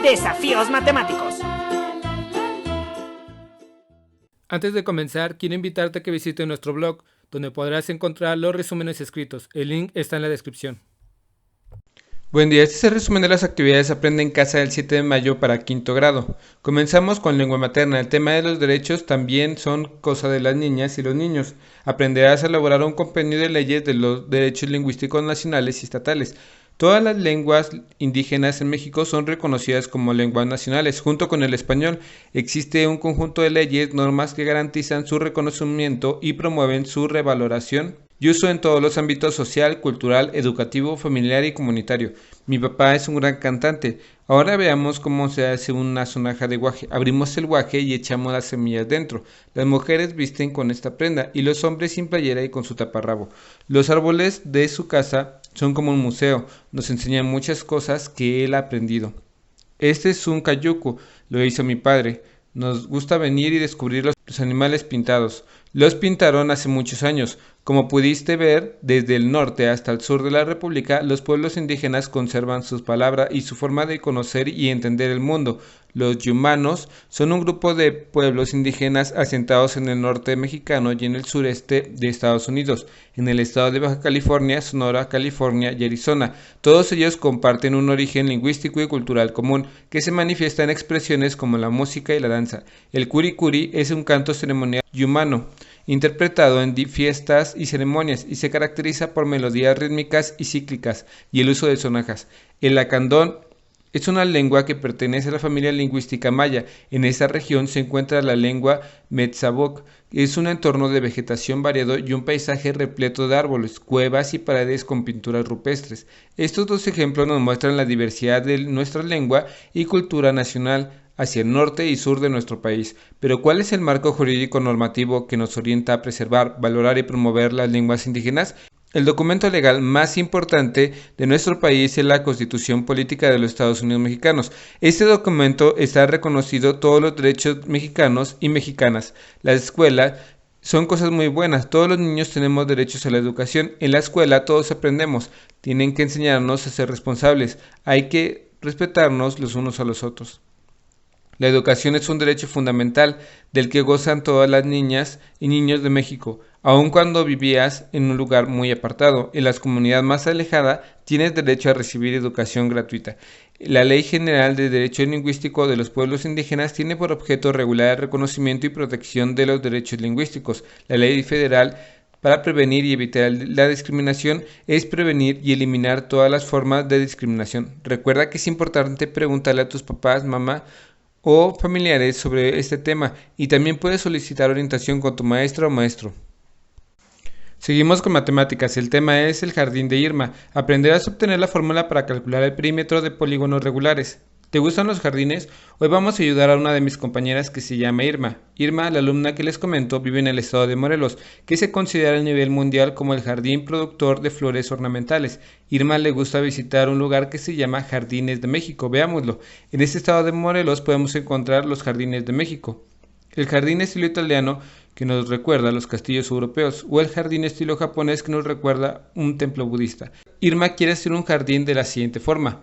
Desafíos matemáticos. Antes de comenzar, quiero invitarte a que visites nuestro blog, donde podrás encontrar los resúmenes escritos. El link está en la descripción. Buen día, este es el resumen de las actividades Aprende en Casa del 7 de mayo para quinto grado. Comenzamos con lengua materna. El tema de los derechos también son cosa de las niñas y los niños. Aprenderás a elaborar un compendio de leyes de los derechos lingüísticos nacionales y estatales. Todas las lenguas indígenas en México son reconocidas como lenguas nacionales. Junto con el español, existe un conjunto de leyes, normas que garantizan su reconocimiento y promueven su revaloración y uso en todos los ámbitos social, cultural, educativo, familiar y comunitario. Mi papá es un gran cantante. Ahora veamos cómo se hace una sonaja de guaje. Abrimos el guaje y echamos las semillas dentro. Las mujeres visten con esta prenda y los hombres sin playera y con su taparrabo. Los árboles de su casa son como un museo. Nos enseñan muchas cosas que él ha aprendido. Este es un cayuco, lo hizo mi padre. Nos gusta venir y descubrir los animales pintados. Los pintaron hace muchos años. Como pudiste ver, desde el norte hasta el sur de la República, los pueblos indígenas conservan sus palabras y su forma de conocer y entender el mundo. Los yumanos son un grupo de pueblos indígenas asentados en el norte mexicano y en el sureste de Estados Unidos, en el estado de Baja California, Sonora, California y Arizona. Todos ellos comparten un origen lingüístico y cultural común que se manifiesta en expresiones como la música y la danza. El curicuri es un canto ceremonial yumano, interpretado en fiestas y ceremonias y se caracteriza por melodías rítmicas y cíclicas y el uso de sonajas. El lacandón es una lengua que pertenece a la familia lingüística maya. En esta región se encuentra la lengua Metzaboc. Es un entorno de vegetación variado y un paisaje repleto de árboles, cuevas y paredes con pinturas rupestres. Estos dos ejemplos nos muestran la diversidad de nuestra lengua y cultura nacional hacia el norte y sur de nuestro país. Pero ¿cuál es el marco jurídico normativo que nos orienta a preservar, valorar y promover las lenguas indígenas? El documento legal más importante de nuestro país es la Constitución Política de los Estados Unidos Mexicanos. Este documento está reconocido todos los derechos mexicanos y mexicanas. Las escuelas son cosas muy buenas. Todos los niños tenemos derechos a la educación. En la escuela todos aprendemos. Tienen que enseñarnos a ser responsables. Hay que respetarnos los unos a los otros. La educación es un derecho fundamental del que gozan todas las niñas y niños de México. Aun cuando vivías en un lugar muy apartado, en la comunidad más alejada, tienes derecho a recibir educación gratuita. La Ley General de Derecho Lingüístico de los Pueblos Indígenas tiene por objeto regular el reconocimiento y protección de los derechos lingüísticos. La Ley Federal para prevenir y evitar la discriminación es prevenir y eliminar todas las formas de discriminación. Recuerda que es importante preguntarle a tus papás, mamá o familiares sobre este tema y también puedes solicitar orientación con tu maestra o maestro. Seguimos con matemáticas. El tema es el jardín de Irma. Aprenderás a obtener la fórmula para calcular el perímetro de polígonos regulares. ¿Te gustan los jardines? Hoy vamos a ayudar a una de mis compañeras que se llama Irma. Irma, la alumna que les comento, vive en el estado de Morelos, que se considera a nivel mundial como el jardín productor de flores ornamentales. Irma le gusta visitar un lugar que se llama Jardines de México. Veámoslo. En este estado de Morelos podemos encontrar los Jardines de México. El jardín estilo italiano que nos recuerda a los castillos europeos o el jardín estilo japonés que nos recuerda un templo budista. Irma quiere hacer un jardín de la siguiente forma.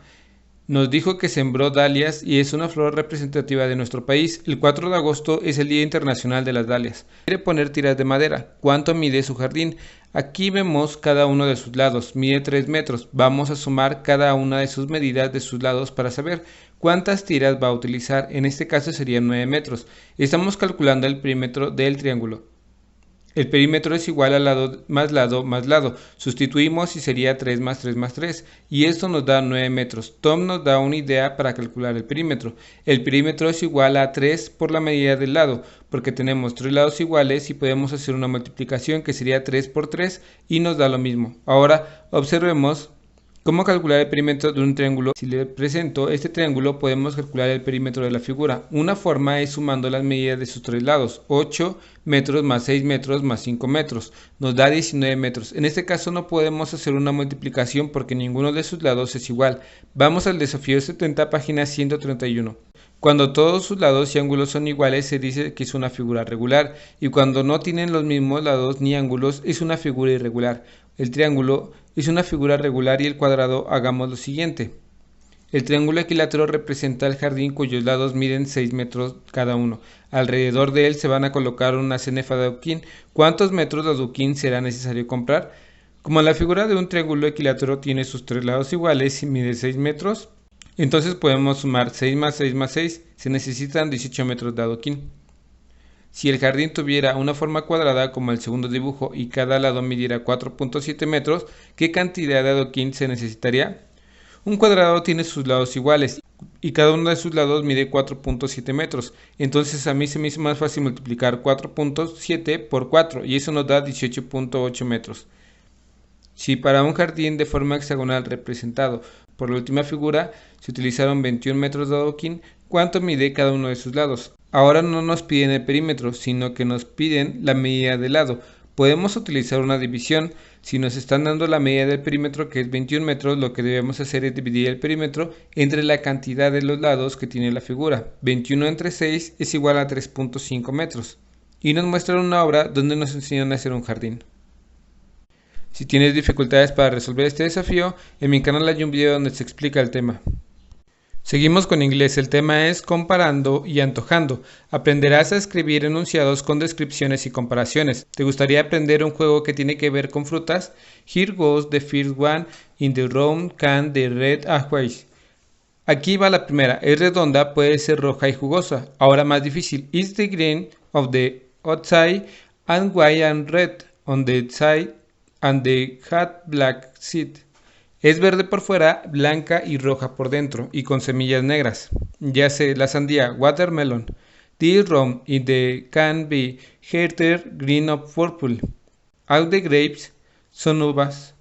Nos dijo que sembró dalias y es una flor representativa de nuestro país. El 4 de agosto es el Día Internacional de las Dalias. Quiere poner tiras de madera. ¿Cuánto mide su jardín? Aquí vemos cada uno de sus lados. Mide 3 metros. Vamos a sumar cada una de sus medidas de sus lados para saber cuántas tiras va a utilizar. En este caso serían 9 metros. Estamos calculando el perímetro del triángulo. El perímetro es igual a lado más lado más lado. Sustituimos y sería 3 más 3 más 3. Y esto nos da 9 metros. Tom nos da una idea para calcular el perímetro. El perímetro es igual a 3 por la medida del lado, porque tenemos 3 lados iguales y podemos hacer una multiplicación que sería 3 por 3 y nos da lo mismo. Ahora observemos ¿cómo calcular el perímetro de un triángulo? Si le presento este triángulo, podemos calcular el perímetro de la figura. Una forma es sumando las medidas de sus tres lados. 8 metros más 6 metros más 5 metros. Nos da 19 metros. En este caso no podemos hacer una multiplicación porque ninguno de sus lados es igual. Vamos al desafío 70, página 131. Cuando todos sus lados y ángulos son iguales, se dice que es una figura regular, y cuando no tienen los mismos lados ni ángulos, es una figura irregular. El triángulo es una figura regular y el cuadrado hagamos lo siguiente. El triángulo equilátero representa el jardín cuyos lados miden 6 metros cada uno. Alrededor de él se van a colocar una cenefa de adoquín. ¿Cuántos metros de adoquín será necesario comprar? Como la figura de un triángulo equilátero tiene sus tres lados iguales y mide 6 metros, entonces podemos sumar 6 más 6 más 6, se necesitan 18 metros de adoquín. Si el jardín tuviera una forma cuadrada como el segundo dibujo y cada lado midiera 4.7 metros, ¿qué cantidad de adoquín se necesitaría? Un cuadrado tiene sus lados iguales y cada uno de sus lados mide 4.7 metros, entonces a mí se me hizo más fácil multiplicar 4.7 por 4 y eso nos da 18.8 metros. Si para un jardín de forma hexagonal representado por la última figura se utilizaron 21 metros de adoquín, ¿cuánto mide cada uno de sus lados? Ahora no nos piden el perímetro, sino que nos piden la medida del lado. Podemos utilizar una división. Si nos están dando la medida del perímetro, que es 21 metros, lo que debemos hacer es dividir el perímetro entre la cantidad de los lados que tiene la figura. 21 entre 6 es igual a 3.5 metros. Y nos muestran una obra donde nos enseñan a hacer un jardín. Si tienes dificultades para resolver este desafío, en mi canal hay un video donde se explica el tema. Seguimos con inglés, el tema es comparando y antojando. Aprenderás a escribir enunciados con descripciones y comparaciones. ¿Te gustaría aprender un juego que tiene que ver con frutas? Here goes the first one in the round can the red ahways. Aquí va la primera, es redonda, puede ser roja y jugosa. Ahora más difícil, is the green of the outside and white and red on the side and the hat black seed. Es verde por fuera, blanca y roja por dentro, y con semillas negras. Ya sé, la sandía, watermelon. This rum in the can be hearter green or purple. All the grapes son uvas.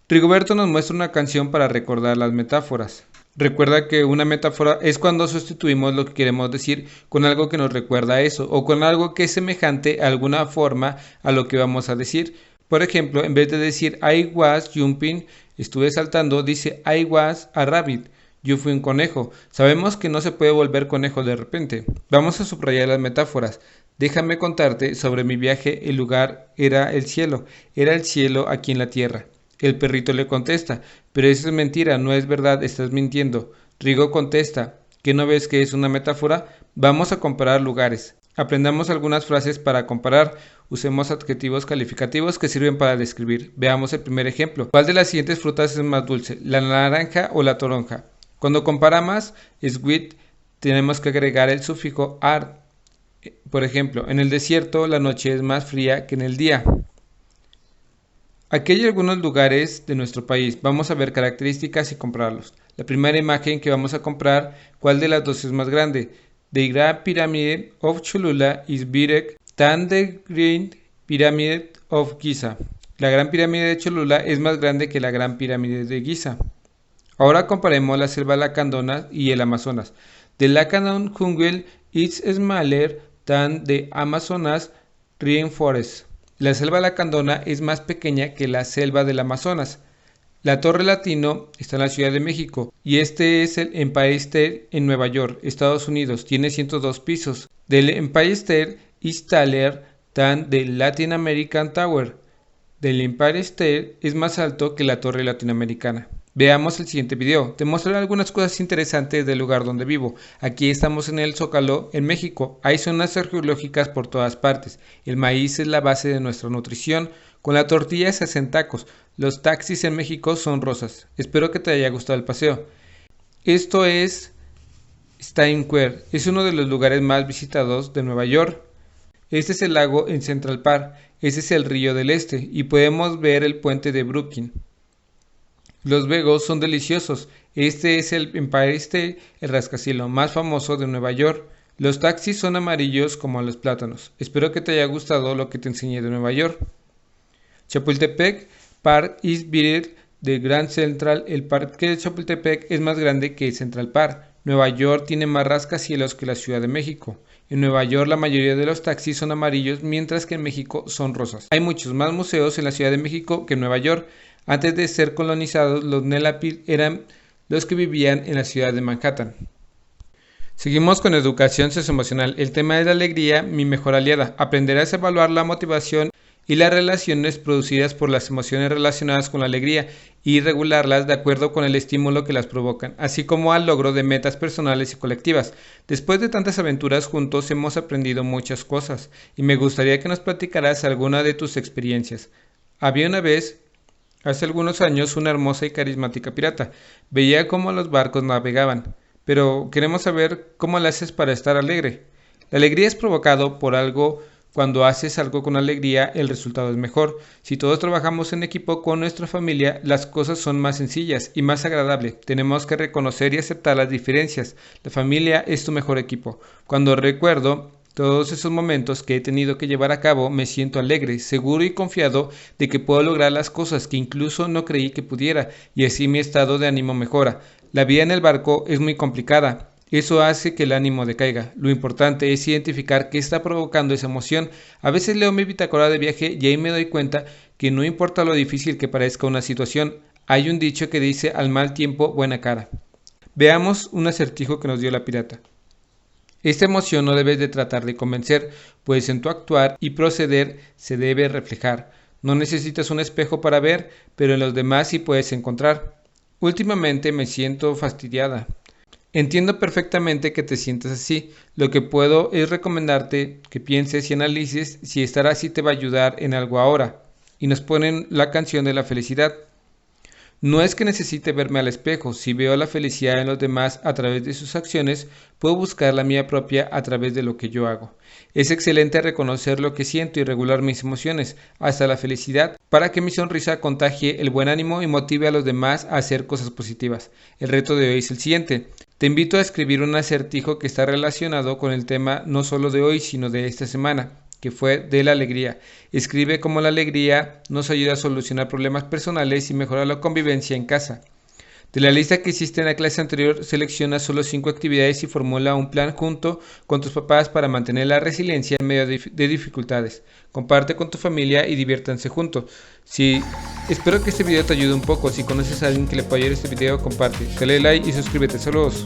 Rigoberto nos muestra una canción para recordar las metáforas. Recuerda que una metáfora es cuando sustituimos lo que queremos decir con algo que nos recuerda a eso, o con algo que es semejante a alguna forma a lo que vamos a decir. Por ejemplo, en vez de decir I was jumping, estuve saltando, dice I was a rabbit, yo fui un conejo. Sabemos que no se puede volver conejo de repente. Vamos a subrayar las metáforas. Déjame contarte sobre mi viaje, el lugar era el cielo aquí en la tierra. El perrito le contesta, pero eso es mentira, no es verdad, estás mintiendo. Rigo contesta, ¿qué no ves que es una metáfora? Vamos a comparar lugares. Aprendamos algunas frases para comparar. Usemos adjetivos calificativos que sirven para describir. Veamos el primer ejemplo. ¿Cuál de las siguientes frutas es más dulce, la naranja o la toronja? Cuando comparamos sweet, tenemos que agregar el sufijo ar. Por ejemplo, en el desierto la noche es más fría que en el día. Aquí hay algunos lugares de nuestro país. Vamos a ver características y compararlos. La primera imagen que vamos a comparar, ¿cuál de las dos es más grande? The Great Pyramid of Cholula is bigger than the Great Pyramid of Giza. La Gran Pirámide de Cholula es más grande que la Gran Pirámide de Giza. Ahora comparemos la selva lacandona y el Amazonas. The Lacandon jungle is smaller than the Amazonas rainforest. La selva lacandona es más pequeña que la selva del Amazonas. La Torre Latino está en la Ciudad de México y este es el Empire State en Nueva York, Estados Unidos. Tiene 102 pisos. Del Empire State is taller than the Latin American Tower. Del Empire State es más alto que la Torre Latinoamericana. Veamos el siguiente video. Te mostraré algunas cosas interesantes del lugar donde vivo. Aquí estamos en el Zócalo, en México. Hay zonas arqueológicas por todas partes. El maíz es la base de nuestra nutrición. Con la tortilla se hacen tacos. Los taxis en México son rosas. Espero que te haya gustado el paseo. Esto es Times Square. Es uno de los lugares más visitados de Nueva York. Este es el lago en Central Park. Este es el río del Este. Y podemos ver el puente de Brooklyn. Los bagels son deliciosos. Este es el Empire State, el rascacielos más famoso de Nueva York. Los taxis son amarillos como los plátanos. Espero que te haya gustado lo que te enseñé de Nueva York. Chapultepec Park is bigger than Grand Central. El parque de Chapultepec es más grande que Central Park. Nueva York tiene más rascacielos que la Ciudad de México. En Nueva York la mayoría de los taxis son amarillos, mientras que en México son rosas. Hay muchos más museos en la Ciudad de México que en Nueva York. Antes de ser colonizados, los Nelapil eran los que vivían en la ciudad de Manhattan. Seguimos con educación socioemocional. El tema es la alegría, mi mejor aliada. Aprenderás a evaluar la motivación y las relaciones producidas por las emociones relacionadas con la alegría y regularlas de acuerdo con el estímulo que las provocan, así como al logro de metas personales y colectivas. Después de tantas aventuras juntos hemos aprendido muchas cosas y me gustaría que nos platicaras alguna de tus experiencias. Había una vez, hace algunos años, una hermosa y carismática pirata. Veía cómo los barcos navegaban, pero queremos saber cómo le haces para estar alegre. La alegría es provocado por algo. Cuando haces algo con alegría, el resultado es mejor. Si todos trabajamos en equipo con nuestra familia, las cosas son más sencillas y más agradables. Tenemos que reconocer y aceptar las diferencias. La familia es tu mejor equipo. Cuando recuerdo todos esos momentos que he tenido que llevar a cabo, me siento alegre, seguro y confiado de que puedo lograr las cosas que incluso no creí que pudiera, y así mi estado de ánimo mejora. La vida en el barco es muy complicada. Eso hace que el ánimo decaiga. Lo importante es identificar qué está provocando esa emoción. A veces leo mi bitácora de viaje y ahí me doy cuenta que no importa lo difícil que parezca una situación, hay un dicho que dice al mal tiempo buena cara. Veamos un acertijo que nos dio la pirata. Esta emoción no debes de tratar de convencer, pues en tu actuar y proceder se debe reflejar. No necesitas un espejo para ver, pero en los demás sí puedes encontrar. Últimamente me siento fastidiada. Entiendo perfectamente que te sientas así. Lo que puedo es recomendarte que pienses y analices si estar así te va a ayudar en algo ahora. Y nos ponen la canción de la felicidad. No es que necesite verme al espejo. Si veo la felicidad en los demás a través de sus acciones, puedo buscar la mía propia a través de lo que yo hago. Es excelente reconocer lo que siento y regular mis emociones, hasta la felicidad, para que mi sonrisa contagie el buen ánimo y motive a los demás a hacer cosas positivas. El reto de hoy es el siguiente. Te invito a escribir un acertijo que está relacionado con el tema no solo de hoy, sino de esta semana, que fue de la alegría. Escribe cómo la alegría nos ayuda a solucionar problemas personales y mejorar la convivencia en casa. De la lista que hiciste en la clase anterior, selecciona solo 5 actividades y formula un plan junto con tus papás para mantener la resiliencia en medio de dificultades. Comparte con tu familia y diviértanse juntos. Espero que este video te ayude un poco. Si conoces a alguien que le pueda ayudar este video, comparte. Dale like y suscríbete. Saludos.